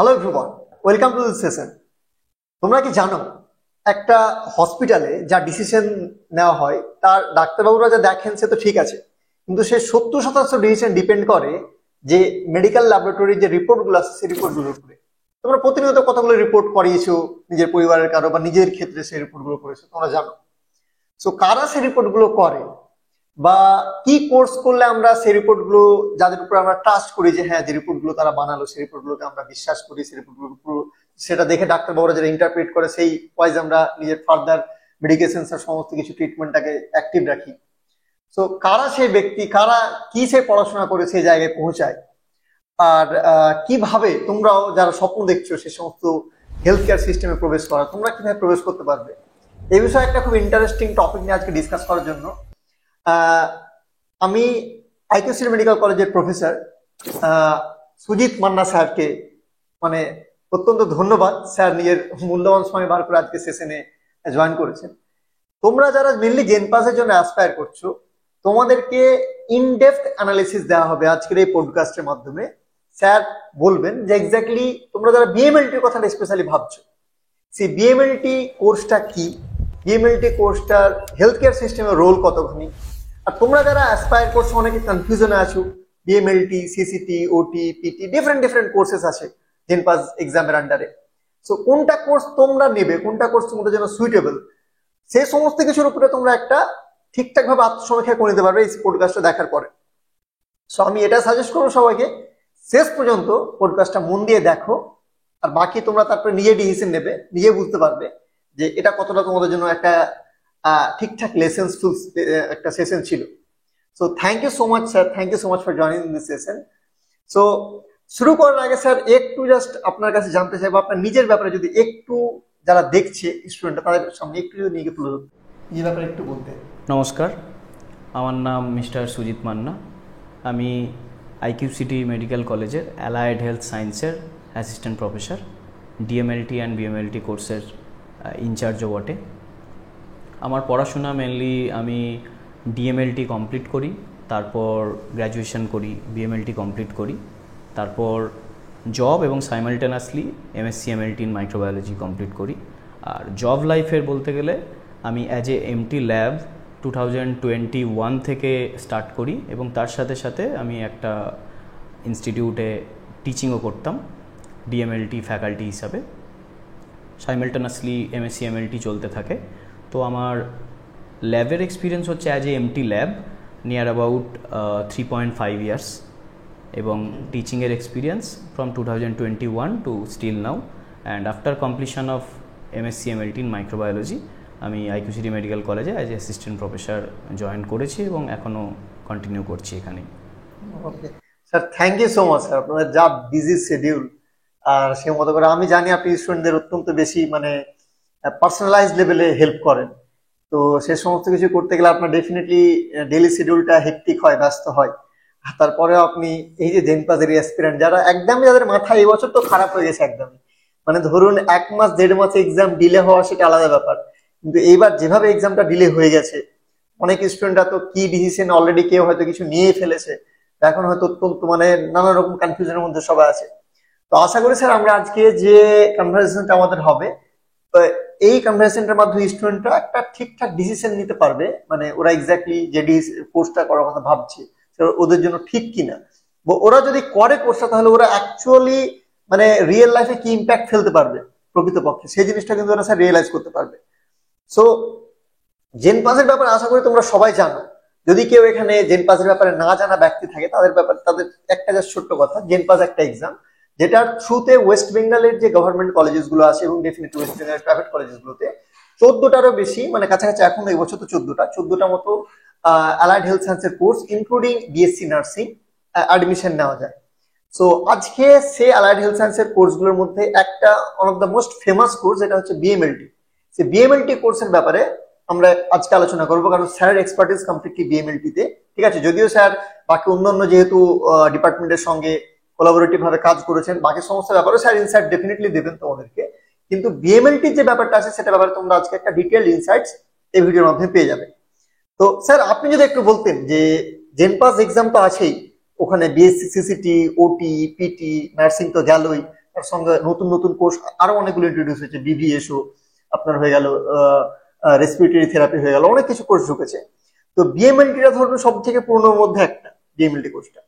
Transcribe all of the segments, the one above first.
Hello everyone, welcome to this session. তোমরা কি জানো একটা হসপিটালে যা ডিসিশন নেওয়া হয় তার ডাক্তারবাবুরা যা দেখেন সে তো ঠিক আছে, কিন্তু সে 70% ডিসিশন ডিপেন্ড করে যে মেডিকেল ল্যাবরেটরির যে রিপোর্টগুলো আছে সেই রিপোর্টগুলোর উপরে। তোমরা প্রতিনিয়ত কতগুলো রিপোর্ট করিয়েছো নিজের পরিবারের কারো বা নিজের ক্ষেত্রে সেই রিপোর্টগুলো করেছো, তোমরা জানো। সো কারা সেই রিপোর্টগুলো করে বা কি কোর্স করলে আমরা সেই রিপোর্টগুলো যাদের উপর আমরা ট্রাস্ট করি যে হ্যাঁ যে রিপোর্টগুলো তারা বানালো সেই রিপোর্টগুলোকে আমরা বিশ্বাস করি, সেই রিপোর্টগুলো সেটা দেখে ডাক্তারবাবুরা যেটা ইন্টারপ্রিট করে সেই ওয়াইজ আমরা নিজের ফার্দার মেডিকেশন আর সমস্ত কিছু ট্রিটমেন্টটাকে অ্যাক্টিভ রাখি। সো কারা সেই ব্যক্তি, কারা কি সে পড়াশোনা করে সেই জায়গায় পৌঁছায়, আর কিভাবে তোমরাও যারা স্বপ্ন দেখছো সে সমস্ত হেলথ কেয়ার সিস্টেমে প্রবেশ করা, তোমরা কিভাবে প্রবেশ করতে পারবে, এই বিষয়ে একটা খুব ইন্টারেস্টিং টপিক নিয়ে আজকে ডিসকাস করার জন্য আমি আইকিউসিটি মেডিকেল কলেজের প্রফেসর সুজিত মান্না স্যারকে মানে অত্যন্ত ধন্যবাদ। স্যার নিজের মূল্যবান সময় বার করে আজকে সেশনে জয়েন করেছেন। তোমরা যারা মেনলি জেনপাসের জন্য অ্যাসপায়ার করছো তোমাদেরকে ইনডেপথ অ্যানালিসিস দেওয়া হবে আজকের এই পডকাস্টের মাধ্যমে। স্যার বলবেন যে এক্স্যাক্টলি তোমরা যারা বিএমএলটির কথা স্পেশালি ভাবছো সেই বিএমএলটি কোর্সটা কি, বিএমএলটি কোর্সটার হেলথ কেয়ার সিস্টেমের রোল কতখানি, আর তোমরা যারা অ্যাসপায়ার করছো অনেকে কনফিউশনে আছো বিএমএলটি, সিসিটি, ওটি, পিটি ডিফারেন্ট কোর্সেস আছে জেনপাস এক্সামের আন্ডারে। সো কোনটা কোর্স তোমরা নেবে, কোনটা কোর্স তোমাদের জন্য সুইটেবল, সেই সমস্ত কিছুর উপরে তোমরা একটা ঠিকঠাক ভাবে আত্মসমীক্ষা করে নিতে পারবে এই পডকাস্টটা দেখার পরে। সো আমি এটা সাজেস্ট করবো সবাইকে শেষ পর্যন্ত পডকাস্টটা মন দিয়ে দেখো, আর বাকি তোমরা তারপরে নিজে ডিসিশন নেবে, নিজে বুঝতে পারবে যে এটা কতটা তোমাদের জন্য একটা ঠিকঠাক লেসেন্সফুল একটা সেশন ছিল। So thank you so much sir, thank you so much for joining this session. So শুরু করার আগে স্যার একটু জাস্ট আপনার কাছে জানতে চাইবো আপনার নিজের ব্যাপারে যদি একটু, যারা দেখছে স্টুডেন্টরা তাদের সামনে একটু যদি নিজেকে তুলে ধরতে, নিজের ব্যাপারে একটু বলতে। নমস্কার, আমার নাম মিস্টার সুজিত মান্না। আমি আইকিউসিটি মেডিকেল কলেজের অ্যালায়েড হেলথ সায়েন্সের assistant professor, DMLT and BMLT কোর্সের ইনচার্জও বটে। আমার পড়াশোনা মেনলি আমি ডিএমএলটি কমপ্লিট করি, তারপর গ্র্যাজুয়েশন করি, বিএমএলটি কমপ্লিট করি, তারপর জব এবং simultaneously MSc MLT in microbiology complete করি। আর জব লাইফের বলতে গেলে আমি অ্যাজ এ এমটি ল্যাব 2021 থেকে স্টার্ট করি এবং তার সাথে সাথে আমি একটা ইনস্টিটিউটে টিচিংও করতাম ডিএমএলটি ফ্যাকাল্টি হিসাবে। সাইমালটেনাসলি এমএসসি এমএলটি চলতে থাকে। তো আমার ল্যাবের এক্সপিরিয়েন্স হচ্ছে as a MT lab near about 3.5 years, এবং টিচিংয়ের experience from 2021 to still now. And after completion of MSc MLT in microbiology আমি আইকিউসিটি মেডিকেল কলেজে as a assistant professor join করেছি এবং এখনও কন্টিনিউ করছি এখানেই। Okay sir, thank you so much sir. আপনাদের যা বিজি শিডিউল, আর সে মতো করে আমি জানি আপনি স্টুডেন্টদের অত্যন্ত বেশি মানে পার্সোনালাইজ লেভেলে হেল্প করেন। তো সে সমস্ত কিছু করতে গেলে আপনার ডেফিনেটলি ডেইলি শিডিউলটা হেক্টিক হয়, ব্যস্ত হয়। তারপরেও আপনি এই যে জেনপাসের অ্যাসপিরেন্ট যারা একদমই, যাদের মাথা এই বছর তো খারাপ হয়ে গেছে একদমই, মানে ধরুন 1 মাস 1.5 মাসে এক্সাম ডিলে হওয়া সেটা আলাদা ব্যাপার, কিন্তু এইবার যেভাবে এক্সামটা ডিলে হয়ে গেছে অনেক স্টুডেন্টরা তো কি ডিসিশন অলরেডি কেউ হয়তো কিছু নিয়ে ফেলেছে, এখন হয়তো অত্যন্ত মানে নানা রকম কনফিউশনের মধ্যে সবাই আছে। তো আশা করি স্যার আমরা আজকে যে কনভারসেশনটা আমাদের হবে এই কনভারসেশনটার মাধ্যমে স্টুডেন্টরা একটা ঠিকঠাক ডিসিশন নিতে পারবে, মানে ওরা এক্স্যাক্টলি যে কোর্সটা করার কথা ভাবছে ওদের জন্য ঠিক কিনা, ওরা যদি করে কোর্সটা তাহলে ওরা অ্যাকচুয়ালি মানে রিয়েল লাইফে কি ইম্প্যাক্ট ফেলতে পারবে প্রকৃতপক্ষে সেই জিনিসটা কিন্তু ওরা স্যার রিয়েলাইজ করতে পারবে। সো জেনপাসের ব্যাপারে আশা করি তোমরা সবাই জানো। যদি কেউ এখানে জেনপাসের ব্যাপারে না জানা ব্যক্তি থাকে তাদের ব্যাপারে তাদের একটা জাস্ট ছোট্ট কথা, জেনপাস একটা এক্সাম যেটার থ্রুতে ওয়েস্ট বেঙ্গলের যে গভর্নমেন্ট কলেজেস গুলো আছে এবং ডেফিনেটলি ওয়েস্ট বেঙ্গলের প্রাইভেট কলেজেস গুলোতে 14টারও বেশি, মানে কাছাকাছি এখন এই বছর তো 14টা মতো অ্যালাইড হেলথ সায়েন্সের course including BSc nursing admission নেওয়া যায়। সো আজকে সে অ্যালাইড হেলথ সায়েন্সের কোর্সগুলোর মধ্যে একটা one of the most famous course যেটা হচ্ছে বিএমএলটি। সে বিএমএলটি কোর্সের ব্যাপারে আমরা আজকে আলোচনা করবো, কারণ স্যারের এক্সপার্টিস কমপ্লিটলি বিএমএলটি তে, ঠিক আছে। যদিও স্যার বাকি অন্যান্য যেহেতু ডিপার্টমেন্টের সঙ্গে কোলাবোরেটিভ ভাবে কাজ করেছেন, বাকি সমস্ত ব্যাপারে স্যার ইনসাইট ডেফিনেটলি দেবেন তোমাদেরকে, কিন্তু বিএমএলটির যে ব্যাপারটা আছে সেটা ব্যাপারে তোমরা আজকে একটা ডিটেইলড ইনসাইটস এই ভিডিওর মাধ্যমে পেয়ে যাবে। তো স্যার আপনি যদি একটু বলতেন যে জেনপাস এক্সাম তো আছেই, ওখানে বিএসসি, সিসিটি, ওটি, পিটি, নার্সিং তো গেলই, তার সঙ্গে নতুন নতুন কোর্স আরো অনেকগুলো ইন্ট্রোডিউস হয়েছে, বিবিএসও আপনার হয়ে গেল, রেসপিরেটরি থেরাপি হয়ে গেল, অনেক কিছু কোর্স ঢুকেছে। তো বিএমএলটিটা ধরুন সব থেকে পুরোনোর মধ্যে একটা, বিএমএলটি কোর্সটা।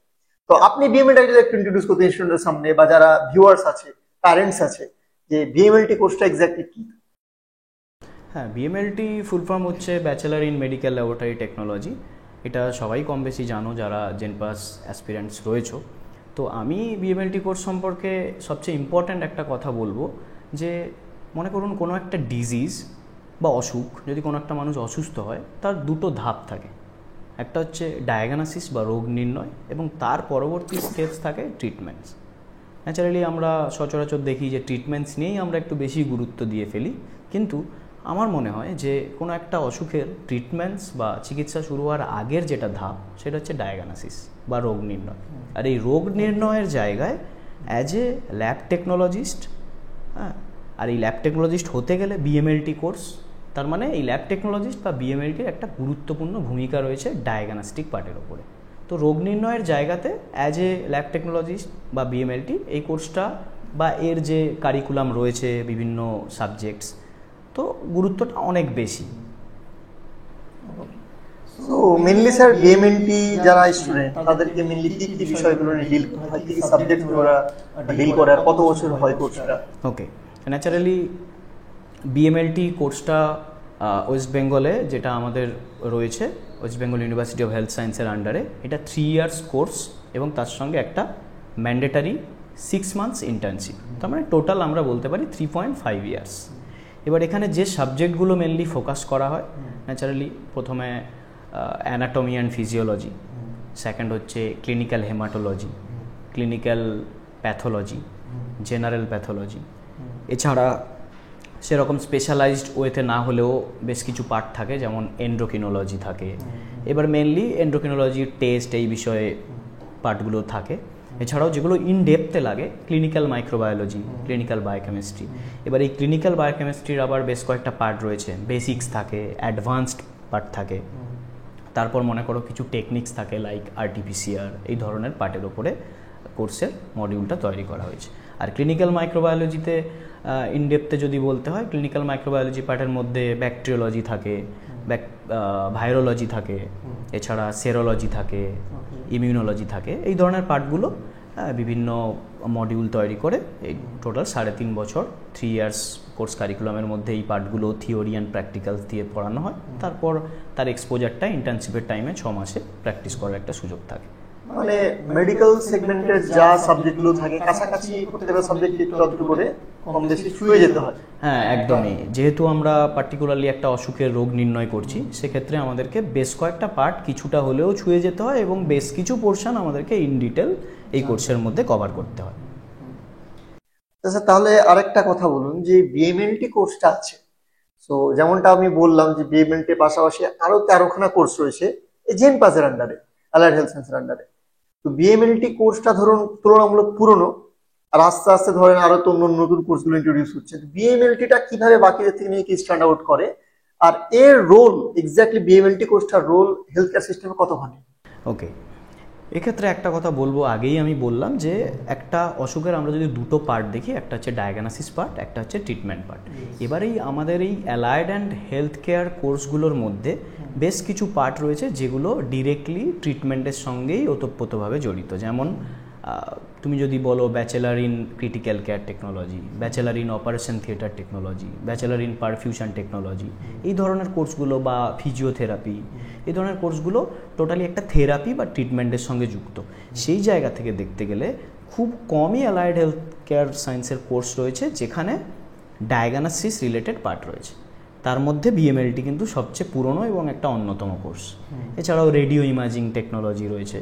তো আপনি বিএমএলটি একটু ইন্ট্রোডিউস করতে স্টুডেন্টের সামনে, বা যারা ভিউয়ার্স আছে, প্যারেন্টস আছে, যে বিএমএলটি কোর্সটা এক্স্যাক্টলি কি? হ্যাঁ, বিএমএলটি ফুল ফর্ম হচ্ছে bachelor in medical laboratory technology. এটা সবাই কম বেশি জানো যারা জেনপাস অ্যাসপিরেন্টস রয়েছো। তো আমি বিএমএলটি কোর্স সম্পর্কে সবচেয়ে ইম্পর্ট্যান্ট একটা কথা বলবো, যে মনে করুন কোনো একটা ডিজিজ বা অসুখ, যদি কোনো একটা মানুষ অসুস্থ হয়, তার দুটো ধাপ থাকে। একটা হচ্ছে ডায়াগনোসিস বা রোগ নির্ণয়, এবং তার পরবর্তী স্টেপস থাকে ট্রিটমেন্টস। ন্যাচারালি আমরা সচরাচর দেখি যে ট্রিটমেন্টস নিয়েই আমরা একটু বেশি গুরুত্ব দিয়ে ফেলি, কিন্তু আমার মনে হয় যে কোনো একটা অসুখের ট্রিটমেন্টস বা চিকিৎসা শুরু হওয়ার আগের যেটা ধাপ, সেটা হচ্ছে ডায়াগনোসিস বা রোগ নির্ণয়। আর এই রোগ নির্ণয়ের জায়গায় অ্যাজ এ ল্যাব টেকনোলজিস্ট, হ্যাঁ, আর এই ল্যাব টেকনোলজিস্ট হতে গেলে বিএমএলটি কোর্স, তার মানে এই ল্যাব টেকনোলজিস্ট বা বিএমএলটির একটা গুরুত্বপূর্ণ ভূমিকা রয়েছে ডায়াগনস্টিক পার্টের ওপরে। তো রোগ নির্ণয়ের জায়গাতে অ্যাজ এ ল্যাব টেকনোলজিস্ট বা বিএমএলটি এই কোর্সটা বা এর যে কারিকুলাম রয়েছে বিভিন্ন সাবজেক্টস, তো গুরুত্বটা অনেক বেশি। তো মেনলি স্যার বিএমএলটি যারা স্টুডেন্ট তাদেরকে মেনলি কি কি বিষয়গুলো নিয়ে ডিল হয়, কি কি সাবজেক্টগুলো ওরা ডিল করে, আর কত বছর হয় কোর্সটা? ওকে, ন্যাচারালি বিএমএলটি কোর্সটা ওয়েস্ট বেঙ্গলে যেটা আমাদের রয়েছে, West Bengal university of health সায়েন্সের আন্ডারে, এটা 3 ইয়ার্স কোর্স এবং তার সঙ্গে একটা ম্যান্ডেটারি 6 মান্থস ইন্টার্নশিপ। তার মানে টোটাল আমরা বলতে পারি 3.5 ইয়ার্স। এবার এখানে যে সাবজেক্টগুলো মেনলি ফোকাস করা হয়, ন্যাচারালি প্রথমে অ্যানাটমি অ্যান্ড ফিজিওলজি, সেকেন্ড হচ্ছে clinical haematology, clinical pathology, general pathology. এছাড়া সেরকম স্পেশালাইজড ওয়েতে না হলেও বেশ কিছু পার্ট থাকে, যেমন এন্ডোক্রিনোলজি থাকে। এবার মেনলি এন্ডোক্রিনোলজির টেস্ট এই বিষয়ে পার্টগুলো থাকে। এছাড়াও যেগুলো ইন ডেপথে লাগে, ক্লিনিক্যাল মাইক্রোবায়োলজি, ক্লিনিক্যাল বায়োকেমিস্ট্রি। এবার এই ক্লিনিক্যাল বায়োকেমিস্ট্রির আবার বেশ কয়েকটা পার্ট রয়েছে, বেসিক্স থাকে, অ্যাডভান্সড পার্ট থাকে, তারপর মনে করো কিছু টেকনিক্স থাকে লাইক আরটিপিসিআর, এই ধরনের পার্টের ওপরে কোর্সের মডিউলটা তৈরি করা হয়েছে। আর ক্লিনিক্যাল মাইক্রোবায়োলজিতে ইনডেপথে যদি বলতে হয়, ক্লিনিক্যাল মাইক্রোবায়োলজি পার্টের মধ্যে ব্যাকটেরিওলজি থাকে, ভাইরোলজি থাকে, এছাড়া সেরোলজি থাকে, ইমিউনোলজি থাকে। এই ধরনের পার্টগুলো বিভিন্ন মডিউল তৈরি করে এই টোটাল 3.5 বছর 3 ইয়ার্স কোর্স কারিকুলামের মধ্যে এই পার্টগুলো থিওরি অ্যান্ড প্র্যাকটিক্যালস দিয়ে পড়ানো হয়। তারপর তার এক্সপোজারটা ইন্টার্নশিপের টাইমে 6 মাসে প্র্যাকটিস করার একটা সুযোগ থাকে। মানে মেডিকেল সেগমেন্টের যা সাবজেক্টগুলো থাকে কাছাকাছি প্রত্যেকটা সাবজেক্ট একটু আধটু করে কম বেশি ছুঁয়ে যেতে হয়। হ্যাঁ, একদমই। যেহেতু আমরা পার্টিকুলারলি একটা অসুখের রোগ নির্ণয় করছি, সেক্ষেত্রে আমাদেরকে বেশ কয়েকটা পার্ট কিছুটা হলেও ছুঁয়ে যেতে হয় এবং বেশ কিছু পোর্শন আমাদেরকে ইন ডিটেল এই কোর্সের মধ্যে কভার করতে হয়। আচ্ছা, তাহলে আরেকটা কথা বলুন, যে বিএমএলটি কোর্সটা আছে, তো যেমনটা আমি বললাম যে বিএমএলটির পাশাপাশি আরো 13খানা কোর্স রয়েছে এই জেনপাসের আন্ডারে, অ্যালাইড হেলথ সায়েন্সের আন্ডারে। তো বিএমএলটি কোর্সটা ধরুন তুলনামূলক পুরনো, আর আস্তে আস্তে ধরেন আরো তো নতুন কোর্সগুলো ইন্ট্রোডিউস হচ্ছে। বিএমএলটিটা কিভাবে বাকিদের থেকে নিয়ে কি স্ট্যান্ড আউট করে, আর এর রোল এক্স্যাক্টলি বিএমএলটি কোর্সটার রোল হেলথ কেয়ার সিস্টেমে কতখানি? ওকে, এক্ষেত্রে একটা কথা বলবো, আগেই আমি বললাম যে একটা অসুখের আমরা যদি দুটো পার্ট দেখি, একটা হচ্ছে ডায়াগনোসিস পার্ট, একটা হচ্ছে ট্রিটমেন্ট পার্ট। এবারেই আমাদের এই অ্যালাইড অ্যান্ড হেলথ কেয়ার কোর্সগুলোর মধ্যে বেশ কিছু পার্ট রয়েছে যেগুলো ডিরেক্টলি ট্রিটমেন্টের সঙ্গেই ওতপ্রোতভাবে জড়িত। যেমন তুমি যদি বলো bachelor in critical care technology, bachelor in operation theatre technology, bachelor in perfusion technology, এই ধরনের কোর্সগুলো, বা ফিজিওথেরাপি, এই ধরনের কোর্সগুলো টোটালি একটা থেরাপি বা ট্রিটমেন্টের সঙ্গে যুক্ত। সেই জায়গা থেকে দেখতে গেলে খুব কমই অ্যালাইড হেলথ কেয়ার সায়েন্সের কোর্স রয়েছে যেখানে ডায়াগনোসিস রিলেটেড পার্ট রয়েছে। তার মধ্যে বিএমএলটি কিন্তু সবচেয়ে পুরনো এবং একটা অন্যতম কোর্স। এছাড়াও রেডিও ইমাজিং টেকনোলজি রয়েছে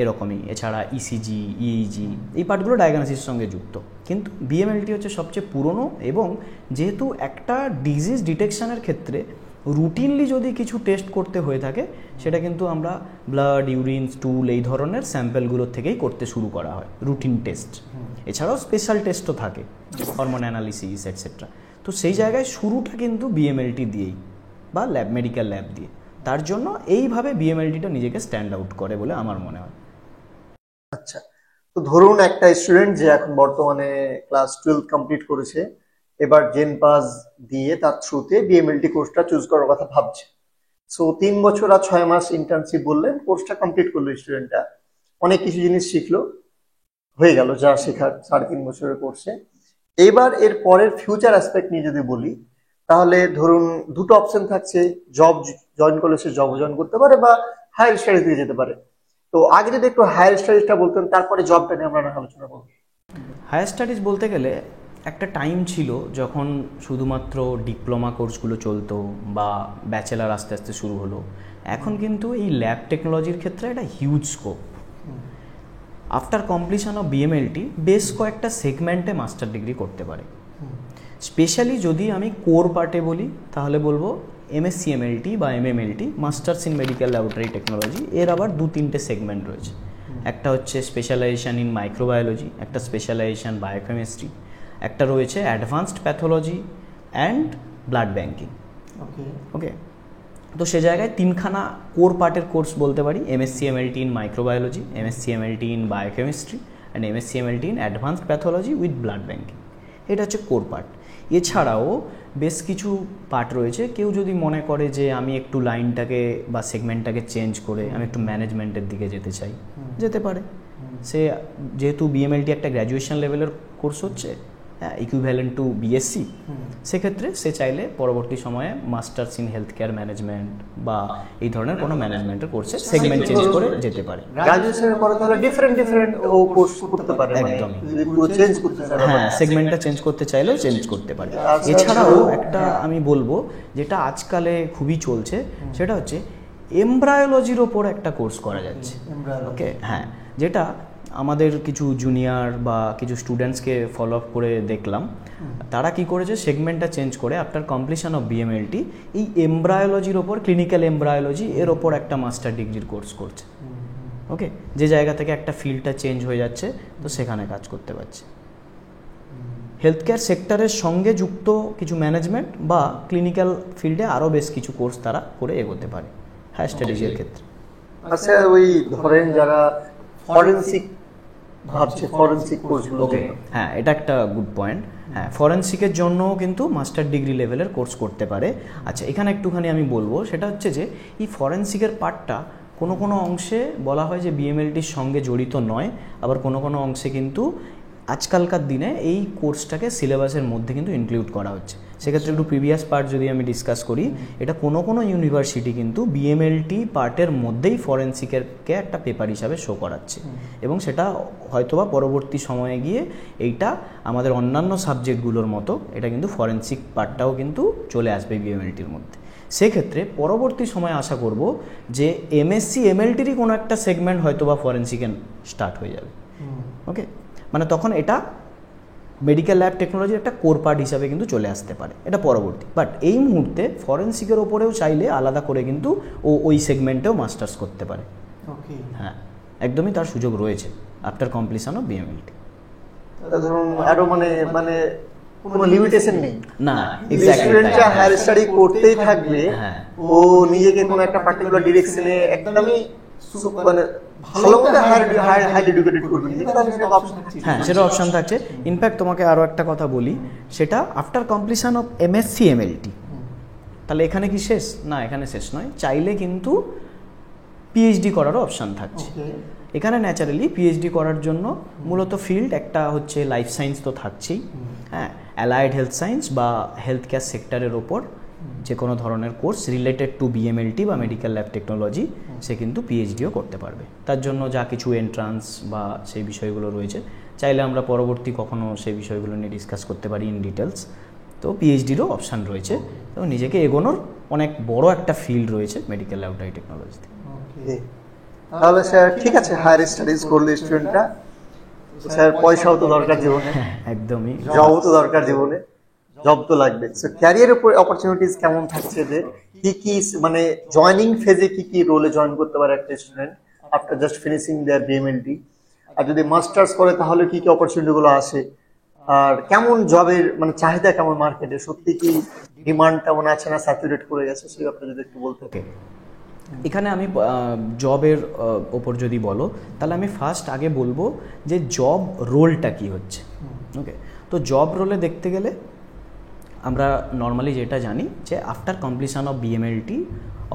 এরকমই, এছাড়া ইসিজি, ইইজি, এই পার্টগুলো ডায়াগনোসিসের সঙ্গে যুক্ত। কিন্তু বিএমএলটি হচ্ছে সবচেয়ে পুরনো, এবং যেহেতু একটা ডিজিজ ডিটেকশনের ক্ষেত্রে রুটিনলি যদি কিছু টেস্ট করতে হয়ে থাকে, সেটা কিন্তু আমরা ব্লাড, ইউরিন, স্টুল এই ধরনের স্যাম্পেলগুলোর থেকেই করতে শুরু করা হয়, রুটিন টেস্ট। এছাড়াও স্পেশাল টেস্টও থাকে, হরমোন অ্যানালিসিস এটসেট্রা। তো সেই জায়গায় শুরুটা কিন্তু বিএমএলটি দিয়েই, বা ল্যাব, মেডিকেল ল্যাব দিয়ে। তার জন্য এইভাবে বিএমএলটিটা নিজেকে স্ট্যান্ড আউট করে বলে আমার মনে হয়। আচ্ছা, তো ধরুন একটা স্টুডেন্ট যে এখন বর্তমানে ক্লাস 12 কমপ্লিট করেছে, এবার জেন পাস দিয়ে তার থ্রুতে বিএমএলটি কোর্সটা চুজ করার কথা ভাবছে। সো 3 বছর আর 6 মাস ইন্টার্নশিপ বললেন, কোর্সটা কমপ্লিট করলো স্টুডেন্টটা, অনেক কিছু জিনিস শিখলো, হয়ে গেল যা শেখার 3.5 বছরের কোর্সে। এবার এর পরের ফিউচার অ্যাসপেক্ট নিয়ে যদি বলি, তাহলে ধরুন দুটো অপশন থাকছে, জব জয়েন করলে সে জব জয়েন করতে পারে বা হায়ার স্টাডিজ দিয়ে যেতে পারে। তো আগে যদি একটু হায়ার স্টাডিজটা বলতেন, তারপরে জবটা নিয়ে আমরা আলোচনা করব। হায়ার স্টাডিজ বলতে গেলে একটা টাইম ছিল যখন শুধুমাত্র ডিপ্লোমা কোর্সগুলো চলতো বা ব্যাচেলার আস্তে আস্তে শুরু হলো। এখন কিন্তু এই ল্যাব টেকনোলজির ক্ষেত্রে একটা huge scope. After completion of BMLT বেশ কয়েকটা সেগমেন্টে মাস্টার ডিগ্রি করতে পারে। স্পেশালি যদি আমি কোর পার্টে বলি তাহলে বলবো এমএসসি এমএলটি বা MMLT, masters in medical laboratory technology. এর আবার 2-3টে সেগমেন্ট রয়েছে। একটা হচ্ছে স্পেশালাইজেশন ইন মাইক্রোবায়োলজি, একটা স্পেশালাইজেশন বায়োকেমিস্ট্রি, একটা রয়েছে advanced pathology and blood banking. Okay, তো সে জায়গায় 3খানা কোর পার্টের কোর্স বলতে পারি, MSc MLT in microbiology, MSc MLT in biochemistry and MSc MLT in advanced pathology with blood banking. এটা হচ্ছে কোর পার্ট। এছাড়াও বেশ কিছু পার্ট রয়েছে। কেউ যদি মনে করে যে আমি একটু লাইনটাকে বা সেগমেন্টটাকে চেঞ্জ করে আমি একটু ম্যানেজমেন্টের দিকে যেতে চাই, যেতে পারে। সে যেহেতু বিএমএলটি একটা গ্র্যাজুয়েশন লেভেলের কোর্স হচ্ছে, ইকুইভ্যালেন্ট টু বিএসসি, সেক্ষেত্রে সে চাইলে পরবর্তী সময়ে masters in health care management বা এই ধরনের কোনো ম্যানেজমেন্টের কোর্সে সেগমেন্ট চেঞ্জ করে যেতে পারে। গ্র্যাজুয়েশনের পরে তাহলে ডিফারেন্ট ও কোর্স করতে পারে, একদমই। যদি পুরো চেঞ্জ করতে চায়, হ্যাঁ, সেগমেন্টটা চেঞ্জ করতে চাইলেও চেঞ্জ করতে পারে। এছাড়াও একটা আমি বলবো যেটা আজকালে খুবই চলছে, সেটা হচ্ছে এমব্রায়োলজির ওপর একটা কোর্স করা যাচ্ছে। ওকে, হ্যাঁ, যেটা আমাদের কিছু জুনিয়র বা কিছু স্টুডেন্টসকে ফলো আপ করে দেখলাম, তারা কি করেছে, সেগমেন্টটা চেঞ্জ করে আফটার কমপ্লিশন অফ বিএমএলটি এই এমব্রায়োলজির ওপর, ক্লিনিক্যাল এমব্রায়োলজি এর ওপর একটা মাস্টার ডিগ্রির কোর্স করছে। ওকে, যে জায়গা থেকে একটা ফিল্ডটা চেঞ্জ হয়ে যাচ্ছে, তো সেখানে কাজ করতে পারছে। হেলথ কেয়ার সেক্টরের সঙ্গে যুক্ত কিছু ম্যানেজমেন্ট বা ক্লিনিক্যাল ফিল্ডে আরও বেশ কিছু কোর্স তারা করে এগোতে পারে হায়ার স্টাডিজের ক্ষেত্রে। আচ্ছা, ওই ধরেন যারা ফরেনসিক ভাবছে, ফরেনসিক কোর্সগুলো, হ্যাঁ, এটা একটা গুড পয়েন্ট। হ্যাঁ, ফরেনসিকের জন্য কিন্তু মাস্টার ডিগ্রি লেভেলের কোর্স করতে পারে। আচ্ছা, এখানে একটুখানি আমি বলবো, সেটা হচ্ছে যে এই ফরেনসিকের পার্টটা কোনো কোনো অংশে বলা হয় যে বিএমএলটির সঙ্গে জড়িত নয়, আবার কোনো কোনো অংশে কিন্তু আজকালকার দিনে এই কোর্সটাকে সিলেবাসের মধ্যে কিন্তু ইনক্লুড করা হচ্ছে। সেক্ষেত্রে একটু প্রিভিয়াস পার্ট যদি আমি ডিসকাস করি, এটা কোনো কোনো ইউনিভার্সিটি কিন্তু বিএমএলটি পার্টের মধ্যেই ফরেনসিকেরকে একটা পেপার হিসাবে শো করাচ্ছে, এবং সেটা হয়তোবা পরবর্তী সময়ে গিয়ে এইটা আমাদের অন্যান্য সাবজেক্টগুলোর মতো এটা কিন্তু ফরেনসিক পার্টটাও কিন্তু চলে আসবে বিএমএলটির মধ্যে। সেক্ষেত্রে পরবর্তী সময়ে আশা করব যে এমএসসি এমএলটিরই কোনো একটা সেগমেন্ট হয়তোবা ফরেনসিকে স্টার্ট হয়ে যাবে। ওকে, মানে তখন এটা মেডিকেল ল্যাব টেকনোলজির একটা কোর পার্ট হিসাবে কিন্তু চলে আসতে পারে, এটা পরবর্তী। বাট এই মুহূর্তে ফরেনসিকের ওপরেও চাইলে আলাদা করে কিন্তু ওই সেগমেন্টেও মাস্টার্স করতে পারে। হ্যাঁ, একদমই তার সুযোগ রয়েছে আফটার কমপ্লিশন অফ বিএমএলটি। ধরুন আরো মানে কোনো লিমিটেশন নেই না, স্টুডেন্টরা হায়ার স্টাডি করতেই থাকবে, ও নিজেকে কোনো একটা পার্টিকুলার ডিরেকশনে একদমই মানে ভালো করে হাই এডুকেটেড করবে, হ্যাঁ, সেটা অপশন থাকছে। ইনফ্যাক্ট তোমাকে আরও একটা কথা বলি, সেটা after completion of MSc MLT, তাহলে এখানে কি শেষ? না, এখানে শেষ নয়, চাইলে কিন্তু পিএইচডি করারও অপশান থাকছে। এখানে ন্যাচারালি পিএইচডি করার জন্য মূলত ফিল্ড একটা হচ্ছে লাইফ সায়েন্স তো থাকছেই, হ্যাঁ, অ্যালাইড হেলথ সায়েন্স বা হেলথ কেয়ার সেক্টরের ওপর যে কোনো ধরনের কোর্স রিলেটেড টু বিএমএলটি বা মেডিকেল ল্যাব টেকনোলজি, সে কিন্তু পিএইচডিও করতে পারবে। তার জন্য যা কিছু এন্ট্রান্স বা সেই বিষয়গুলো রয়েছে, চাইলে আমরা পরবর্তী কখনো সেই বিষয়গুলো নিয়ে ডিসকাস করতে পারি ইন ডিটেলস। তো পিএইচডিরও অপশান রয়েছে, তো নিজেকে এগোনোর অনেক বড় একটা ফিল্ড রয়েছে মেডিকেল ল্যাবরেটরি টেকনোলজিতে। তাহলে স্যার ঠিক আছে, হায়ার স্টাডিজ করলে স্টুডেন্টরা, স্যার পয়সাও তো দরকার জীবনে, একদমই, জবও তো দরকার জীবনে, জব তো লাগবে। সো ক্যারিয়ার অপরচুনিটিস কেমন থাকছে, যে কি কি মানে জয়নিং ফেজে কি কি রোলে জয়েন করতে পারে একটা স্টুডেন্ট আফটার জাস্ট ফিনিশিং দেয়ার বিএমএলটি, আর যদি মাস্টার্স করে তাহলে কি কি অপরচুনিটি গুলো আসে, আর কেমন জবের মানে চাহিদা কেমন মার্কেটে, সত্যি কি ডিমান্ড তেমন আছে না স্যাচুরেট করে গেছে, সেই ব্যাপারে যদি একটু বলতে। এখানে আমি জবের ওপর যদি বলো, তাহলে আমি ফার্স্ট আগে বলবো যে জব রোলটা কি হচ্ছে। ওকে, তো তো জব রোলে দেখতে গেলে আমরা নর্মালি যেটা জানি যে after completion of BMLT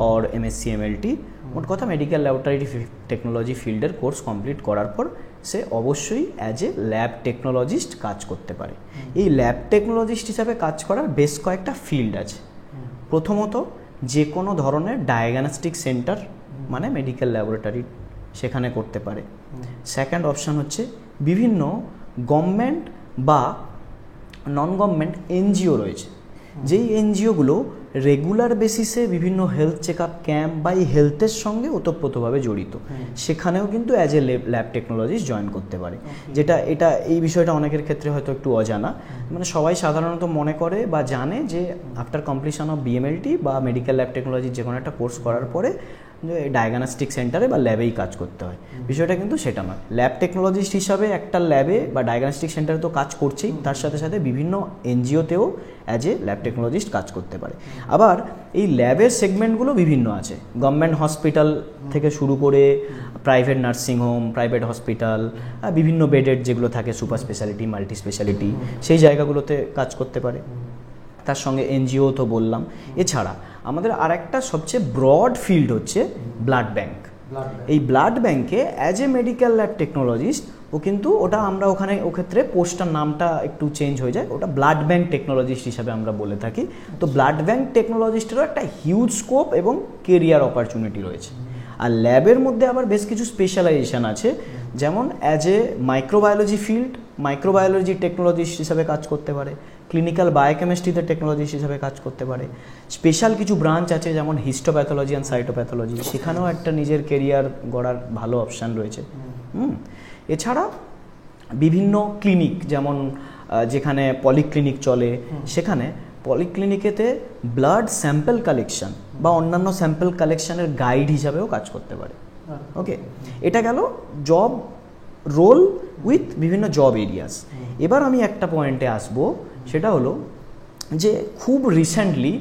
or MSc MLT, মোট কথা মেডিকেল ল্যাবরেটরি টেকনোলজি ফিল্ডের কোর্স কমপ্লিট করার পর সে অবশ্যই অ্যাজ এ ল্যাব টেকনোলজিস্ট কাজ করতে পারে। এই ল্যাব টেকনোলজিস্ট হিসাবে কাজ করার বেশ কয়েকটা ফিল্ড আছে। প্রথমত, যে কোনো ধরনের ডায়াগনস্টিক সেন্টার মানে মেডিকেল ল্যাবরেটরি সেখানে করতে পারে। সেকেন্ড অপশান হচ্ছে বিভিন্ন গভর্নমেন্ট বা নন গভর্নমেন্ট এনজিও রয়েছে, যেই এনজিওগুলো রেগুলার বেসিসে বিভিন্ন হেলথ চেক আপ ক্যাম্প বা এই হেলথের সঙ্গে ওতপ্রোতভাবে জড়িত, সেখানেও কিন্তু as a lab technologist join করতে পারে। যেটা এই বিষয়টা অনেকের ক্ষেত্রে হয়তো একটু অজানা, মানে সবাই সাধারণত মনে করে বা জানে যে আফটার কমপ্লিশন অফ বিএমএলটি বা মেডিকেল ল্যাব টেকনোলজির যে কোনো একটা কোর্স করার পরে ডায়াগনস্টিক সেন্টারে বা ল্যাবেই কাজ করতে হয়। বিষয়টা কিন্তু সেটা নয়। ল্যাব টেকনোলজিস্ট হিসাবে একটা ল্যাবে বা ডায়াগনস্টিক সেন্টারে তো কাজ করছেই, তার সাথে সাথে বিভিন্ন এনজিওতেও অ্যাজ এ ল্যাব টেকনোলজিস্ট কাজ করতে পারে। আবার এই ল্যাবের সেগমেন্টগুলো বিভিন্ন আছে, গভর্নমেন্ট হসপিটাল থেকে শুরু করে প্রাইভেট নার্সিংহোম, প্রাইভেট হসপিটাল, বিভিন্ন বেডেড যেগুলো থাকে সুপার স্পেশালিটি, মাল্টি স্পেশালিটি, সেই জায়গাগুলোতে কাজ করতে পারে। তার সঙ্গে এনজিও তো বললাম। এছাড়া আমাদের আরেকটা সবচেয়ে ব্রড ফিল্ড হচ্ছে ব্লাড ব্যাংক। এই ব্লাড ব্যাংকে as a medical lab technologist কিন্তু ওটা আমরা ওখানে ক্ষেত্রে পোস্টটার নামটা একটু চেঞ্জ হয়ে যায়, ওটা ব্লাড ব্যাংক টেকনোলজিস্ট হিসাবে আমরা বলে থাকি। তো ব্লাড ব্যাংক টেকনোলজিস্টেরও একটা হিউজ স্কোপ এবং কেরিয়ার অপরচুনিটি রয়েছে। আর ল্যাবের মধ্যে আবার বেশ কিছু স্পেশালাইজেশন আছে, যেমন as a microbiology field, microbiology technologist হিসাবে কাজ করতে পারে, ক্লিনিক্যাল বায়োকেমিস্ট্রিতে টেকনোলজিস্ট হিসাবে কাজ করতে পারে। স্পেশাল কিছু ব্রাঞ্চ আছে যেমন হিস্টোপ্যাথোলজি অ্যান্ড সাইটোপ্যাথোলজি, সেখানেও একটা নিজের কেরিয়ার গড়ার ভালো অপশান রয়েছে। এছাড়া বিভিন্ন ক্লিনিক, যেমন যেখানে পলিক্লিনিক চলে, সেখানে পলিক্লিনিকেতে ব্লাড স্যাম্পল কালেকশন বা অন্যান্য স্যাম্পল কালেকশনের গাইড হিসাবেও কাজ করতে পারে। ওকে, এটা গেল জব রোল উইথ বিভিন্ন জব এরিয়াস। এবার আমি একটা পয়েন্টে আসবো, সেটা হলো যে খুব রিসেন্টলি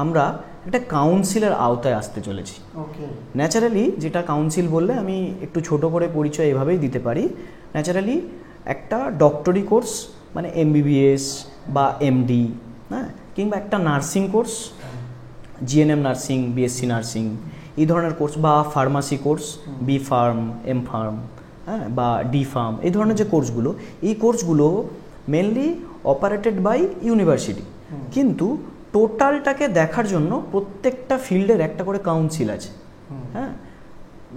আমরা একটা কাউন্সিলের আওতায় আসতে চলেছি। ন্যাচারালি যেটা কাউন্সিল বললে আমি একটু ছোট করে পরিচয় এভাবেই দিতে পারি। ন্যাচারালি একটা ডক্টরি কোর্স মানে এমবিবিএস বা এমডি, হ্যাঁ, কিংবা একটা nursing course, GNM nursing, BSc nursing, এই ধরনের কোর্স, বা pharmacy course, B pharm, M pharm, হ্যাঁ, বা ডি ফার্ম, এই ধরনের যে কোর্সগুলো, এই কোর্সগুলো মেনলি অপারেটেড বাই ইউনিভার্সিটি। কিন্তু টোটালটাকে দেখার জন্য প্রত্যেকটা ফিল্ডের একটা করে কাউন্সিল আছে। হ্যাঁ,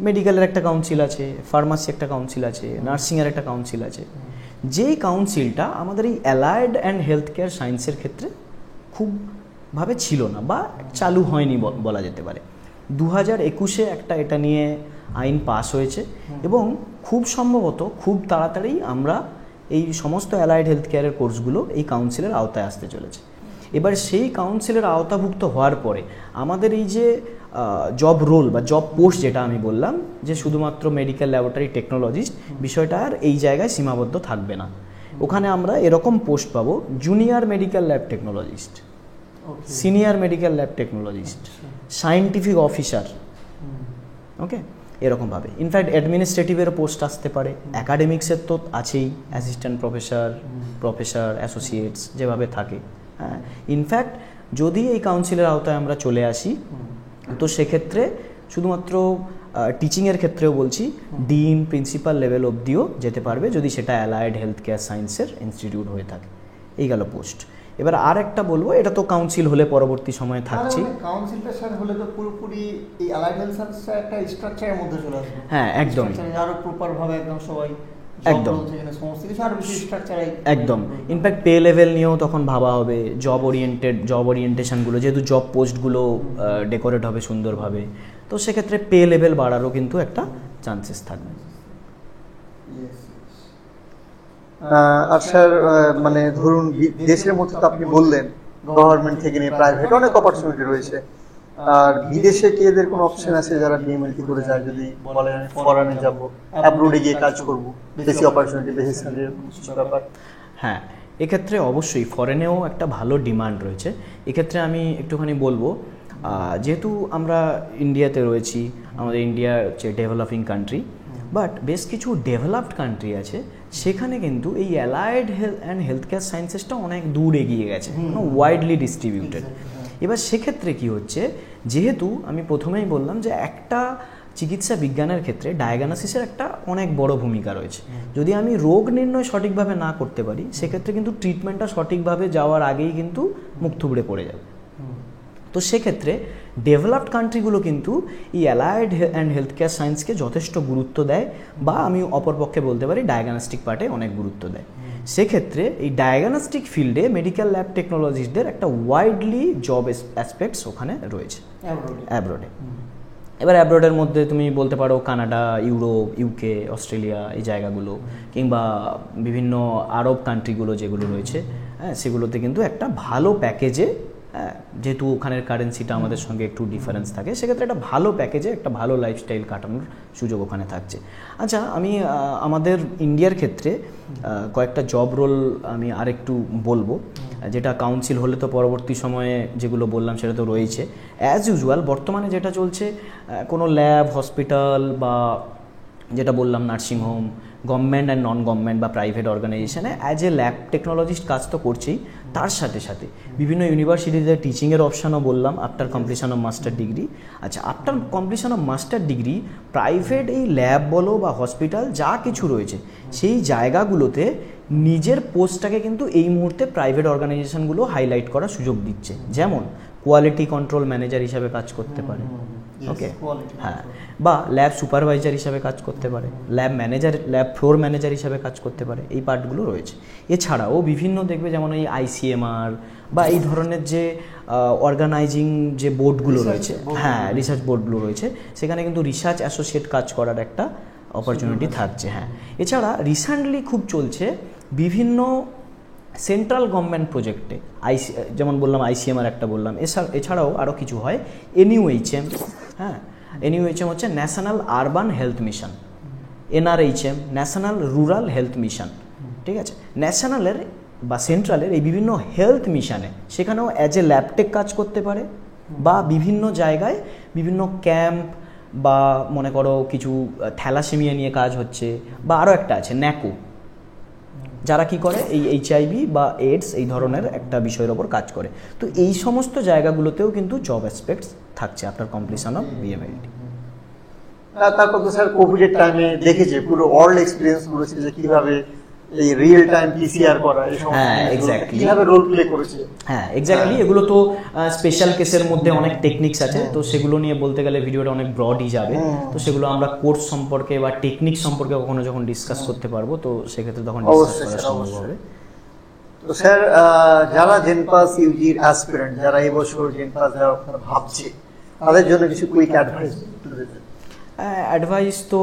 মেডিকেলের একটা কাউন্সিল আছে, ফার্মাসি একটা কাউন্সিল আছে, নার্সিংয়ের একটা কাউন্সিল আছে। যেই কাউন্সিলটা আমাদের এই অ্যালায়েড অ্যান্ড হেলথ কেয়ার সায়েন্সের ক্ষেত্রে খুবভাবে ছিল না বা চালু হয়নি বলা যেতে পারে। 2021-এ একটা এটা নিয়ে আইন পাস হয়েছে এবং খুব সম্ভবত খুব তাড়াতাড়ি আমরা এই সমস্ত অ্যালায়েড হেলথ কেয়ারের কোর্সগুলো এই কাউন্সিলের আওতায় আসতে চলেছে। এবার সেই কাউন্সিলের আওতাভুক্ত হওয়ার পরে আমাদের এই যে জব রোল বা জব পোস্ট, যেটা আমি বললাম যে শুধুমাত্র মেডিকেল ল্যাবরেটরি টেকনোলজিস্ট, বিষয়টা আর এই জায়গায় সীমাবদ্ধ থাকবে না। ওখানে আমরা এরকম পোস্ট পাবো: junior medical lab technologist, senior medical lab technologist, scientific officer, okay, এরকমভাবে। ইনফ্যাক্ট অ্যাডমিনিস্ট্রেটিভের পোস্ট আসতে পারে, অ্যাকাডেমিক্সের তো আছেই, অ্যাসিস্ট্যান্ট প্রফেসর, প্রফেসর, অ্যাসোসিয়েটস যেভাবে থাকে। হ্যাঁ, ইনফ্যাক্ট যদি এই কাউন্সিলের আওতায় আমরা চলে আসি, তো সেক্ষেত্রে শুধুমাত্র টিচিংয়ের ক্ষেত্রেও বলছি, ডিন, প্রিন্সিপাল লেভেল অবধিও যেতে পারবে যদি সেটা অ্যালায়েড হেলথ কেয়ার সায়েন্সের ইনস্টিটিউট হয়ে থাকে। এই গেল পোস্ট। এবার আর একটা বলবো, এটা তো কাউন্সিল হলে পরবর্তী সময়ে থাকছি। কাউন্সিলটা স্যার হলে তো পুরোপুরি এই অ্যালায়েড হেলথ সায়েন্সের একটা স্ট্রাকচারের মধ্যে চলে আসবে। হ্যাঁ, একদম, আরো প্রপার ভাবে একদম সবাই একদম সমস্ত কিছু আরো বেশি স্ট্রাকচারে একদম। ইনফ্যাক্ট পে লেভেল নিয়েও তখন ভাবা হবে, জব ওরিয়েন্টেশনগুলো, যেহেতু জব পোস্টগুলো ডেকোরেট হবে সুন্দরভাবে, তো সেক্ষেত্রে পে লেভেল বাড়ারও কিন্তু একটা চান্সেস থাকবে। আর স্যার মানে ধরুন দেশের মধ্যে তো আপনি বললেন গভর্নমেন্ট থেকে নিয়ে প্রাইভেট অনেক অপরচুনিটি রয়েছে, আর বিদেশে কি এদের কোনো অপশন আছে যারা বিএমএলটি করে যায়, যদি বলেন আমি ফরেনে যাব, অ্যাব্রোডে গিয়ে কাজ করব, বেশি অপরচুনিটি, বেশি স্যালারি, কিছু ব্যাপার? হ্যাঁ, এক্ষেত্রে অবশ্যই ফরেনেও একটা ভালো ডিমান্ড রয়েছে। এক্ষেত্রে আমি একটুখানি বলবো, যেহেতু আমরা ইন্ডিয়াতে রয়েছি, আমাদের ইন্ডিয়া হচ্ছে ডেভেলপিং কান্ট্রি, বাট বেশ কিছু ডেভেলপড কান্ট্রি আছে সেখানে কিন্তু এই allied health and health care সায়েন্সেসটা অনেক দূর এগিয়ে গেছে, ওয়াইডলি ডিস্ট্রিবিউটেড। এবার সেক্ষেত্রে কি হচ্ছে, যেহেতু আমি প্রথমেই বললাম যে একটা চিকিৎসা বিজ্ঞানের ক্ষেত্রে ডায়াগনোসিসের একটা অনেক বড় ভূমিকা রয়েছে। যদি আমি রোগ নির্ণয় সঠিকভাবে না করতে পারি সেক্ষেত্রে কিন্তু ট্রিটমেন্টটা সঠিকভাবে যাওয়ার আগেই কিন্তু মুখ থুবড়ে পড়ে যাবে। তো সেক্ষেত্রে ডেভেলপড কান্ট্রিগুলো কিন্তু এই অ্যালায়েড অ্যান্ড হেলথ কেয়ার সায়েন্সকে যথেষ্ট গুরুত্ব দেয়, বা আমি অপরপক্ষে বলতে পারি ডায়াগনস্টিক পার্টে অনেক গুরুত্ব দেয়। সেক্ষেত্রে এই ডায়াগনস্টিক ফিল্ডে মেডিকেল ল্যাব টেকনোলজিস্টদের একটা ওয়াইডলি জব অ্যাসপেক্টস ওখানে রয়েছে অ্যাব্রোডে। এবার অ্যাব্রোডের মধ্যে তুমি বলতে পারো কানাডা, ইউরোপ, ইউকে, অস্ট্রেলিয়া, এই জায়গাগুলো, কিংবা বিভিন্ন আরব কান্ট্রিগুলো যেগুলো রয়েছে, হ্যাঁ, সেগুলোতে কিন্তু একটা ভালো প্যাকেজে, যেহেতু ওখানের কারেন্সিটা আমাদের সঙ্গে একটু ডিফারেন্স থাকে, সেক্ষেত্রে একটা ভালো প্যাকেজে একটা ভালো লাইফস্টাইল কাটানোর সুযোগ ওখানে থাকছে। আচ্ছা, আমি আমাদের ইন্ডিয়ার ক্ষেত্রে কয়েকটা জব রোল আমি আরেকটু বলবো, যেটা কাউন্সিল হলে তো পরবর্তী সময়ে যেগুলো বললাম সেটা তো রয়েছে। অ্যাজ ইউজুয়াল বর্তমানে যেটা চলছে, কোনো ল্যাব, হসপিটাল, বা যেটা বললাম nursing home, government and non government বা প্রাইভেট অর্গানাইজেশনে অ্যাজ এ ল্যাব টেকনোলজিস্ট কাজ তো করছেই, তার সাথে সাথে বিভিন্ন ইউনিভার্সিটিতে টিচিংয়ের অপশানও বললাম after completion of master degree. আচ্ছা, after completion of master degree private এই ল্যাব বলো বা হসপিটাল যা কিছু রয়েছে সেই জায়গাগুলোতে নিজের পোস্টটাকে কিন্তু এই মুহূর্তে প্রাইভেট অর্গানাইজেশনগুলো হাইলাইট করার সুযোগ দিচ্ছে। যেমন কোয়ালিটি কন্ট্রোল ম্যানেজার হিসাবে কাজ করতে পারে, ওকে, হ্যাঁ, বা ল্যাব সুপারভাইজার হিসাবে কাজ করতে পারে, lab manager, lab floor manager হিসাবে কাজ করতে পারে, এই পার্টগুলো রয়েছে। এছাড়াও বিভিন্ন দেখবে যেমন এই ICMR বা এই ধরনের যে অর্গানাইজিং যে বোর্ডগুলো রয়েছে, হ্যাঁ, রিসার্চ বোর্ডগুলো রয়েছে, সেখানে কিন্তু রিসার্চ অ্যাসোসিয়েট কাজ করার একটা অপরচুনিটি থাকছে। হ্যাঁ, এছাড়া রিসেন্টলি খুব চলছে বিভিন্ন সেন্ট্রাল গভর্নমেন্ট প্রজেক্টে, যেমন বললাম ICMR একটা বললাম, এছাড়াও আরও কিছু হয় NUHM, হ্যাঁ, NUHM হচ্ছে national urban health mission, NRHM national rural health mission, ঠিক আছে। ন্যাশনালের বা সেন্ট্রালের এই বিভিন্ন হেলথ মিশনে সেখানেও অ্যাজ এ ল্যাবটেক কাজ করতে পারে, বা বিভিন্ন জায়গায় বিভিন্ন ক্যাম্প, বা মনে করো কিছু থ্যালাসেমিয়া নিয়ে কাজ হচ্ছে, বা আরও একটা আছে NACO, যারা কি করে এই HIV বা AIDS এই ধরনের একটা বিষয়ের ওপর কাজ করে। তো এই সমস্ত জায়গাগুলোতেও কিন্তু জব অ্যাসপেক্টস থাকছে আফটার কমপ্লিশন অফ BMLT। তারপর তো স্যার কোভিডের টাইমে দেখেছে পুরো ওয়ার্ল্ড এক্সপিরিয়েন্স করেছে যে কিভাবে এই রিয়েল টাইম PCR করা, এই সমস্ত কিভাবে রোল প্লে করেছে। হ্যাঁ, এক্স্যাক্টলি, এগুলো তো স্পেশাল কেসের মধ্যে অনেক টেকনিক্স আছে, তো সেগুলো নিয়ে বলতে গেলে ভিডিওটা অনেক ব্রডই যাবে। তো সেগুলো আমরা কোর্স সম্পর্কে বা টেকনিক সম্পর্কে কখনো যখন ডিসকাস করতে পারবো, তো সেক্ষেত্রে তখন ডিসকাস করা সম্ভব হবে। তো স্যার, যারা জেনপাস ইউজির অ্যাসপিরেন্ট, যারা এবছর জেনপাস যারা ভাবছে, তাদের জন্য কিছু কুইক অ্যাডভাইস তো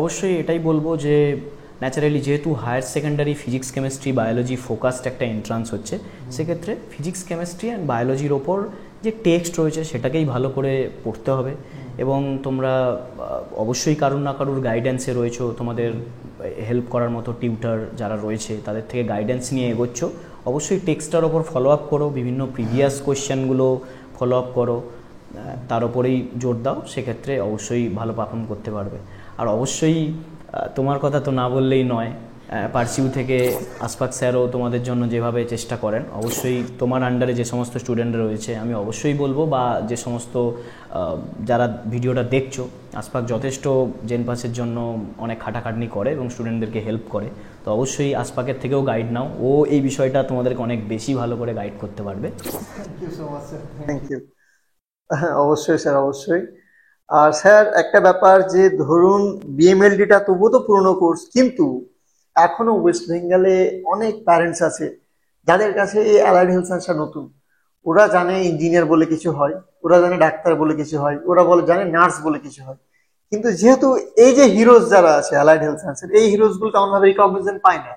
অবশ্যই এটাই বলবো যে ন্যাচারালি যেহেতু higher secondary physics, chemistry, biology focused একটা এন্ট্রান্স হচ্ছে, সেক্ষেত্রে ফিজিক্স, কেমিস্ট্রি অ্যান্ড বায়োলজির ওপর যে টেক্সট রয়েছে সেটাকেই ভালো করে পড়তে হবে। এবং তোমরা অবশ্যই কারুর না কারুর গাইডেন্সে রয়েছো, তোমাদের হেল্প করার মতো টিউটার যারা রয়েছে তাদের থেকে গাইডেন্স নিয়ে এগোচ্ছ। অবশ্যই টেক্সটটার ওপর ফলো আপ করো, বিভিন্ন প্রিভিয়াস কোয়েশ্চেনগুলো ফলো আপ করো, তার ওপরেই জোর দাও, সেক্ষেত্রে অবশ্যই ভালো পারফর্ম করতে পারবে। আর অবশ্যই তোমার কথা তো না বললেই নয়, পার্সিউ থেকে আশফাক স্যারও তোমাদের জন্য যেভাবে চেষ্টা করেন, অবশ্যই তোমার আন্ডারে যে সমস্ত স্টুডেন্টরা রয়েছে আমি অবশ্যই বলবো, বা যে সমস্ত যারা ভিডিওটা দেখছো, আশফাক যথেষ্ট জেনপাসের জন্য অনেক খাটাখাটনি করে এবং স্টুডেন্টদেরকে হেল্প করে। তো অবশ্যই আশফাকের থেকেও গাইড নাও, ও এই বিষয়টা তোমাদেরকে অনেক বেশি ভালো করে গাইড করতে পারবে। Thank you so much sir. Thank you. অবশ্যই স্যার, অবশ্যই। আর স্যার একটা ব্যাপার যে ধরুন BMLT-টা তবুও তো পুরনো কোর্স, কিন্তু এখনো ওয়েস্ট বেঙ্গলে অনেক প্যারেন্টস আছে যাদের কাছে এই অ্যালাইড হেলথ সায়েন্সটা নতুন। ওরা জানে ইঞ্জিনিয়ার বলে কিছু হয়, ওরা জানে ডাক্তার বলে কিছু হয়, ওরা জানে নার্স বলে কিছু হয়, কিন্তু যেহেতু এই যে হিরোজ যারা আছে অ্যালাইড হেলথ সায়েন্সের, এই হিরোজ গুলো তেমন ভাবে রিকগনিশন পায় না।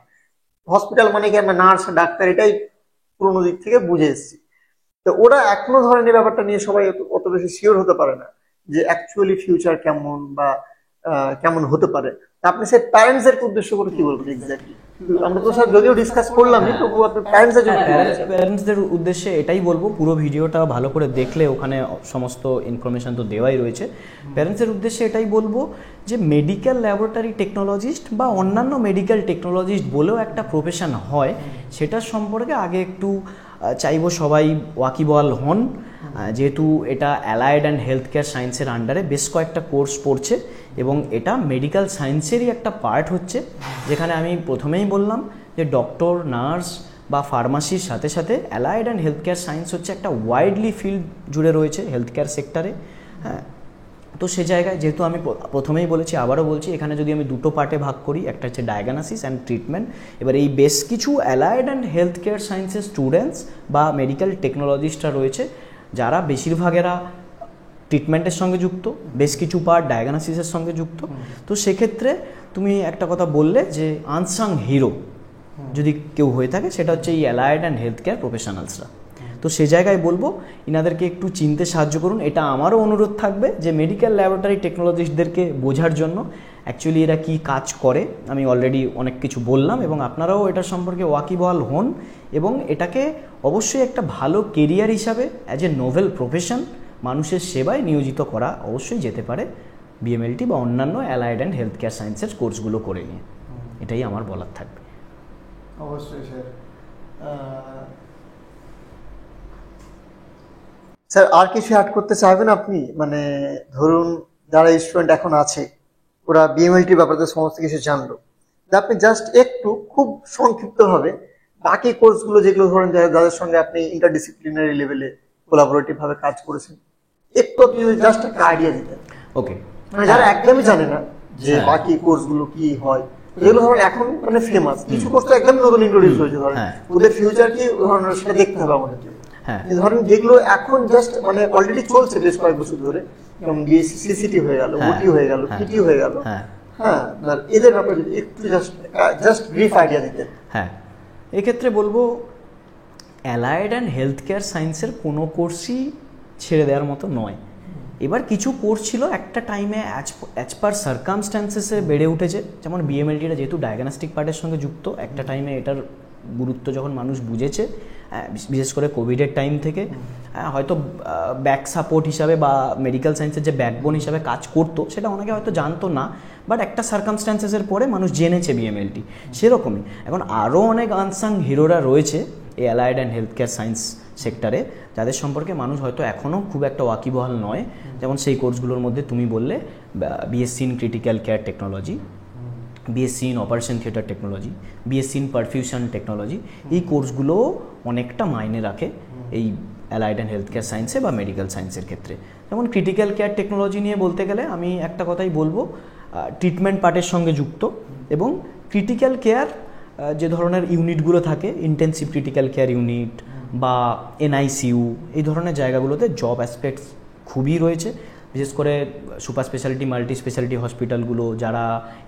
হসপিটাল মানে কি আমরা নার্স, ডাক্তার, এটাই পুরোনো দিক থেকে বুঝে এসেছি। তো ওরা এখনো ধরেন এই ব্যাপারটা নিয়ে সবাই অত বেশি শিওর হতে পারে না যে অ্যাকচুয়ালি ফিউচার কেমন বা কেমন হতে পারে। আপনি স্যার প্যারেন্টস এর উদ্দেশ্য করে কি বলবেন এক্স্যাক্টলি? আমরা তো স্যার যদিও ডিসকাস করলামই, তবু আপনি প্যারেন্টস এর জন্য কি বলবেন? প্যারেন্টসদের উদ্দেশ্যে এটাই বলবো, পুরো ভিডিওটা ভালো করে দেখলে ওখানে সমস্ত ইনফরমেশন তো দেওয়াই রয়েছে। প্যারেন্টসের উদ্দেশ্যে এটাই বলবো যে মেডিকেল ল্যাবরেটরি টেকনোলজিস্ট বা অন্যান্য মেডিকেল টেকনোলজিস্ট বলেও একটা প্রফেশন হয়, সেটার সম্পর্কে আগে একটু চাইবো সবাই ওয়াকিবহাল হন, যেহেতু এটা অ্যালায়েড অ্যান্ড হেলথ কেয়ার সায়েন্সের আন্ডারে বেশ কয়েকটা কোর্স পড়ছে এবং এটা মেডিকেল সায়েন্সেরই একটা পার্ট হচ্ছে, যেখানে আমি প্রথমেই বললাম যে ডক্টর, নার্স বা ফার্মাসির সাথে সাথে allied and health care science হচ্ছে একটা ওয়াইডলি ফিল্ড জুড়ে রয়েছে হেলথ কেয়ার সেক্টরে। হ্যাঁ, তো সে জায়গায় যেহেতু আমি প্রথমেই বলেছি, আবারও বলছি, এখানে যদি আমি দুটো পার্টে ভাগ করি, একটা হচ্ছে ডায়াগনোসিস অ্যান্ড ট্রিটমেন্ট। এবার এই বেশ কিছু অ্যালায়েড অ্যান্ড হেলথ কেয়ার সায়েন্সের স্টুডেন্টস বা মেডিকেল টেকনোলজিস্টরা রয়েছে, যারা বেশিরভাগেরা ট্রিটমেন্টের সঙ্গে যুক্ত, বেশ কিছু পার্ট ডায়াগনোসিসের সঙ্গে যুক্ত। তো সেক্ষেত্রে তুমি একটা কথা বললে যে আনসাং হিরো যদি কেউ হয়ে থাকে, সেটা হচ্ছে এই অ্যালায়েড অ্যান্ড হেলথ কেয়ার প্রফেশনালসরা। তো সে জায়গায় বলবো ইনাদেরকে একটু চিনতে সাহায্য করুন। এটা আমারও অনুরোধ থাকবে যে মেডিকেল ল্যাবরেটরি টেকনোলজিস্টদেরকে বোঝার জন্য অ্যাকচুয়ালি এরা কী কাজ করে। আমি অলরেডি অনেক কিছু বললাম এবং আপনারাও এটা সম্পর্কে ওয়াকিবহাল হন এবং এটাকে অবশ্যই একটা ভালো কেরিয়ার হিসাবে অ্যাজ এ নোভেল প্রফেশন মানুষের সেবায় নিয়োজিত করা অবশ্যই যেতে পারে বিএমএলটি বা অন্যান্য অ্যালায়েড অ্যান্ড হেলথ কেয়ার সায়েন্সের কোর্সগুলো করে নিয়ে। এটাই আমার বলার থাকবে। অবশ্যই স্যার। স্যার আর কিছু অ্যাড করতে চাইবেন আপনি? মানে ধরুন যারা স্টুডেন্ট এখন আছে, ওরা বিএমএলটির ব্যাপারে সমস্ত কিছু জানলো, আপনি জাস্ট একটু খুব সংক্ষিপ্ত ভাবে বাকি কোর্সগুলো যেগুলো ধরেন যাদের সঙ্গে আপনি ইন্টারডিসিপ্লিনারি লেভেলে কোলাবোরেটিভ ভাবে কাজ করেছেন, একটু আপনি জাস্ট একটা আইডিয়া দিতেন। ওকে, মানে যারা একদমই জানে না যে বাকি কোর্সগুলো কি হয়, যেগুলো ধরেন এখন মানে ফেমাস, কিছু কোর্স তো একদম নতুন ইন্ট্রোডিউস হয়েছে, ধরেন ওদের ফিউচার কি ধরেন সেটা দেখতে হবে আমাদেরকে। ধরেন যেগুলো এখন জাস্ট মানে অলরেডি চলছে বেশ কয়েক বছর ধরে, যেমন সিসিটি হয়ে গেল, ওটি হয়ে গেল, পিটি হয়ে গেল, হ্যাঁ, এদের ব্যাপারে একটু জাস্ট ব্রিফ আইডিয়া দিতেন। হ্যাঁ, এক্ষেত্রে বলবো অ্যালায়েড অ্যান্ড হেলথ কেয়ার সায়েন্সের কোনো কোর্সই ছেড়ে দেওয়ার মতো নয়। এবার কিছু কোর্স ছিল একটা টাইমে অ্যাজ পার সার্কামস্ট্যান্সেসে বেড়ে উঠেছে, যেমন বিএমএলটিটা যেহেতু ডায়াগনস্টিক পার্টের সঙ্গে যুক্ত, একটা টাইমে এটার গুরুত্ব যখন মানুষ বুঝেছে, বিশেষ করে কোভিডের টাইম থেকে, হয়তো ব্যাক সাপোর্ট হিসাবে বা মেডিকেল সায়েন্সের যে ব্যাকবোন হিসাবে কাজ করতো সেটা অনেকে হয়তো জানতো না, বাট একটা সার্কামস্ট্যান্সেসের পরে মানুষ জেনেছে বিএমএলটি। সেরকমই এখন আরও অনেক আনসাং হিরোরা রয়েছে এই allied and health care science সেক্টরে, যাদের সম্পর্কে মানুষ হয়তো এখনও খুব একটা ওয়াকিবহাল নয়। যেমন সেই কোর্সগুলোর মধ্যে তুমি বললে BSc in critical care technology, BSc in operation theatre technology, BSc in perfusion technology, এই কোর্সগুলো অনেকটা মাইনে রাখে এই অ্যালায়েড অ্যান্ড হেলথ কেয়ার সায়েন্সে বা মেডিকেল সায়েন্সের ক্ষেত্রে। যেমন ক্রিটিক্যাল কেয়ার টেকনোলজি নিয়ে বলতে গেলে আমি একটা কথাই বলবো, ট্রিটমেন্ট পার্টের সঙ্গে যুক্ত এবং ক্রিটিক্যাল কেয়ার যে ধরনের ইউনিটগুলো থাকে, ইন্টেন্সিভ ক্রিটিক্যাল কেয়ার ইউনিট বা এনআইসিইউ, এই ধরনের জায়গাগুলোতে জব অ্যাসপেক্টস খুবই রয়েছে। বিশেষ করে সুপার স্পেশালিটি, মাল্টি স্পেশালিটি হসপিটালগুলো যারা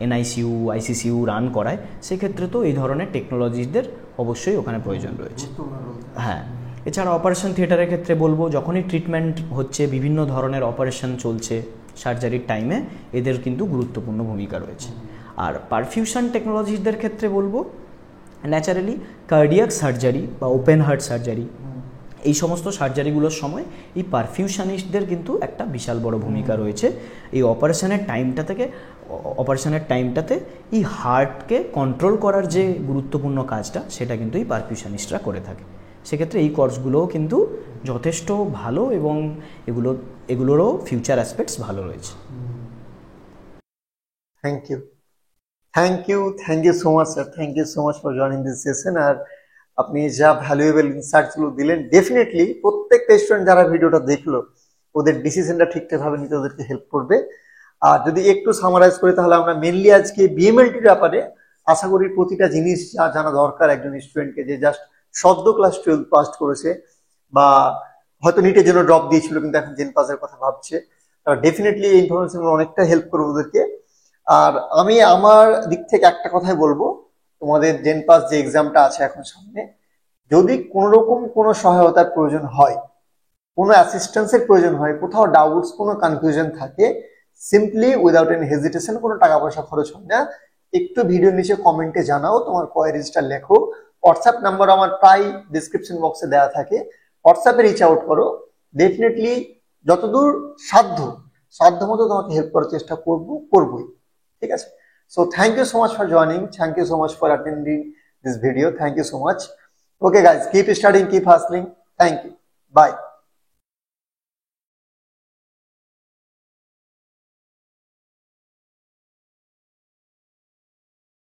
এনআইসিইউ, আইসিসিইউ রান করায়, সেক্ষেত্রে তো এই ধরনের টেকনোলজিসদের অবশ্যই ওখানে প্রয়োজন রয়েছে। হ্যাঁ, এছাড়া অপারেশন থিয়েটারের ক্ষেত্রে বলবো, যখনই ট্রিটমেন্ট হচ্ছে, বিভিন্ন ধরনের অপারেশন চলছে সার্জারির টাইমে, এদের কিন্তু গুরুত্বপূর্ণ ভূমিকা রয়েছে। আর পারফিউশন টেকনোলজিসদের ক্ষেত্রে বলবো ন্যাচারালি কার্ডিয়াক সার্জারি বা ওপেন হার্ট সার্জারি, এই সমস্ত সার্জারিগুলোর সময় এই পারফিউশনিস্টদের কিন্তু একটা বিশাল বড় ভূমিকা রয়েছে। এই অপারেশনের টাইমটাতে এই হার্টকে কন্ট্রোল করার যে গুরুত্বপূর্ণ কাজটা, সেটা কিন্তু এই পারফিউশনিস্টরা করে থাকে। সেক্ষেত্রে এই কোর্সগুলোও কিন্তু যথেষ্ট ভালো এবং এগুলোরও ফিউচার অ্যাসপেক্টস ভালো রয়েছে। Thank you so much sir, thank you so much for joining this session. আর আপনি যা ভ্যালুয়েবল ইনসাইটসগুলো দিলেন, ডেফিনেটলি প্রত্যেকটা স্টুডেন্ট যারা ভিডিওটা দেখলো, ওদের ডিসিশনটা ঠিকঠাকভাবে নিতে ওদেরকে হেল্প করবে। আর যদি একটু সামারাইজ করি, তাহলে আমরা মেনলি আজকে বিএমএলটির ব্যাপারে আশা করি প্রতিটা জিনিস জানা দরকার একজন স্টুডেন্টকে, যে জাস্ট সদ্য ক্লাস 12 পাস করেছে বা হয়তো নিটের জন্য ড্রপ দিয়েছিল কিন্তু এখন জেন পাসের কথা ভাবছে, তারা ডেফিনেটলি এই ইনফরমেশন অনেকটা হেল্প করবে ওদেরকে। আর আমি আমার দিক থেকে একটা কথাই বলবো, তোমাদের জেন পাস যে এক্সামটা আছে এখন সামনে, যদি কোনো রকম কোনো সহায়তার প্রয়োজন হয়, কোনো অ্যাসিস্ট্যান্সের প্রয়োজন হয়, কোথাও ডাউটস, কোনো কনফিউশন থাকে, সিম্পলি উইদাউট এনি হেজিটেশন, কোনো টাকা পয়সা খরচ হয় না। একটু ভিডিও নিচে কমেন্টে জানাও তোমার কোয়ারিজটা, লেখো। হোয়াটসঅ্যাপ নাম্বার আমার প্রায় ডিসক্রিপশন বক্সে দেওয়া থাকে, হোয়াটসঅ্যাপে রিচ আউট করো। ডেফিনেটলি যতদূর সাধ্য মতো তোমাকে হেল্প করার চেষ্টা করবই। ঠিক আছে? So thank you so much for joining, thank you so much for attending this video, thank you so much. Okay guys, keep studying, keep hustling. Thank you. Bye.